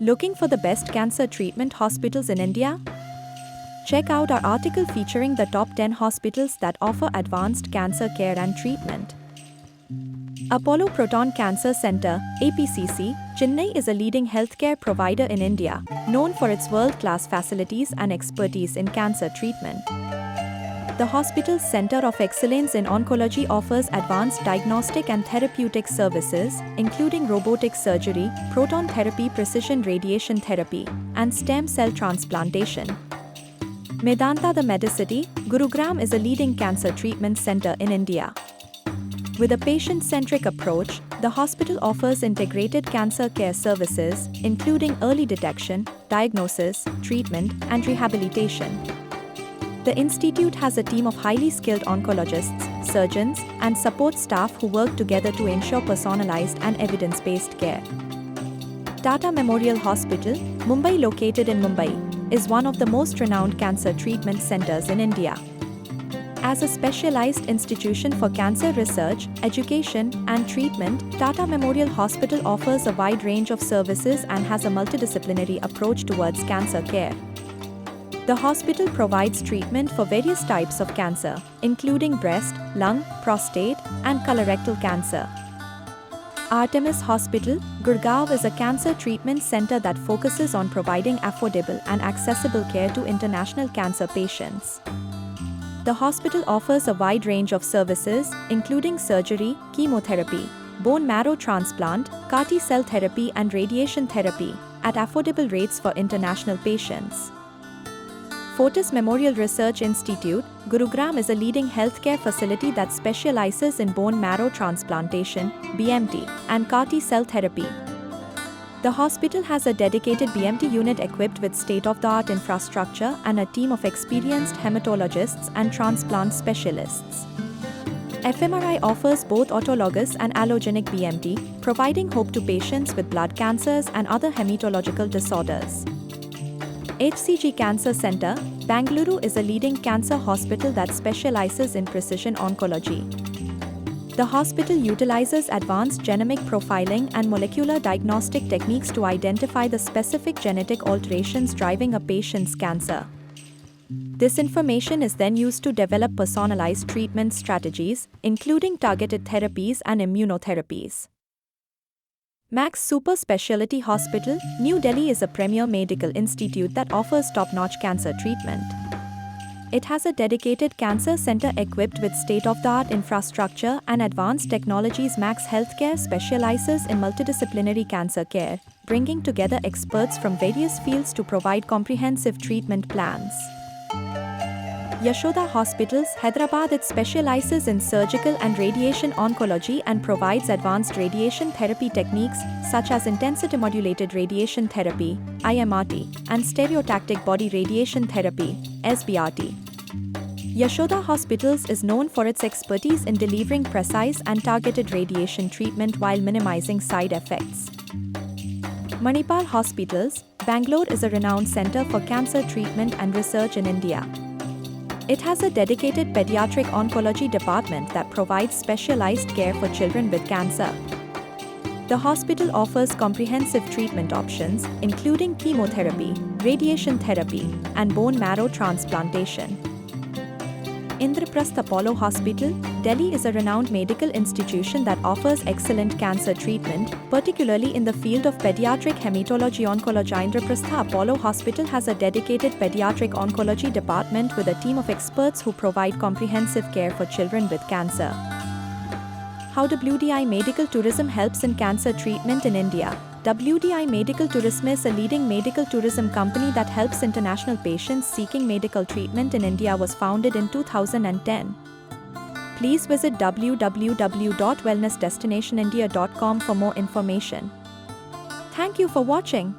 Looking for the best cancer treatment hospitals in India? Check out our article featuring the top 10 hospitals that offer advanced cancer care and treatment. Apollo Proton Cancer Center, APCC, Chennai is a leading healthcare provider in India, known for its world-class facilities and expertise in cancer treatment. The hospital's Center of Excellence in Oncology offers advanced diagnostic and therapeutic services, including robotic surgery, proton therapy, precision radiation therapy, and stem cell transplantation. Medanta the Medicity, Gurugram is a leading cancer treatment center in India. With a patient-centric approach, the hospital offers integrated cancer care services, including early detection, diagnosis, treatment, and rehabilitation. The institute has a team of highly skilled oncologists, surgeons, and support staff who work together to ensure personalized and evidence-based care. Tata Memorial Hospital, Mumbai, located in Mumbai, is one of the most renowned cancer treatment centers in India. As a specialized institution for cancer research, education, and treatment, Tata Memorial Hospital offers a wide range of services and has a multidisciplinary approach towards cancer care. The hospital provides treatment for various types of cancer, including breast, lung, prostate, and colorectal cancer. Artemis Hospital, Gurgaon is a cancer treatment center that focuses on providing affordable and accessible care to international cancer patients. The hospital offers a wide range of services, including surgery, chemotherapy, bone marrow transplant, CAR T-cell therapy, and radiation therapy, at affordable rates for international patients. Fortis Memorial Research Institute, Gurugram is a leading healthcare facility that specializes in bone marrow transplantation, BMT, and CAR T-cell therapy. The hospital has a dedicated BMT unit equipped with state-of-the-art infrastructure and a team of experienced hematologists and transplant specialists. FMRI offers both autologous and allogenic BMT, providing hope to patients with blood cancers and other hematological disorders. HCG Cancer Center, Bangalore is a leading cancer hospital that specializes in precision oncology. The hospital utilizes advanced genomic profiling and molecular diagnostic techniques to identify the specific genetic alterations driving a patient's cancer. This information is then used to develop personalized treatment strategies, including targeted therapies and immunotherapies. Max Super Speciality Hospital, New Delhi is a premier medical institute that offers top-notch cancer treatment. It has a dedicated cancer center equipped with state-of-the-art infrastructure and advanced technologies. Max Healthcare specializes in multidisciplinary cancer care, bringing together experts from various fields to provide comprehensive treatment plans. Yashoda Hospitals, Hyderabad, it specializes in surgical and radiation oncology and provides advanced radiation therapy techniques such as intensity-modulated radiation therapy, IMRT, and stereotactic body radiation therapy, SBRT. Yashoda Hospitals is known for its expertise in delivering precise and targeted radiation treatment while minimizing side effects. Manipal Hospitals, Bangalore is a renowned center for cancer treatment and research in India. It has a dedicated pediatric oncology department that provides specialized care for children with cancer. The hospital offers comprehensive treatment options, including chemotherapy, radiation therapy, and bone marrow transplantation. Indraprastha Apollo Hospital, Delhi is a renowned medical institution that offers excellent cancer treatment, particularly in the field of pediatric hematology oncology. Indraprastha Apollo Hospital has a dedicated pediatric oncology department with a team of experts who provide comprehensive care for children with cancer. How WDI Medical Tourism helps in cancer treatment in India? WDI Medical Tourism is a leading medical tourism company that helps international patients seeking medical treatment in India. Was founded in 2010. Please visit www.wellnessdestinationindia.com for more information. Thank you for watching.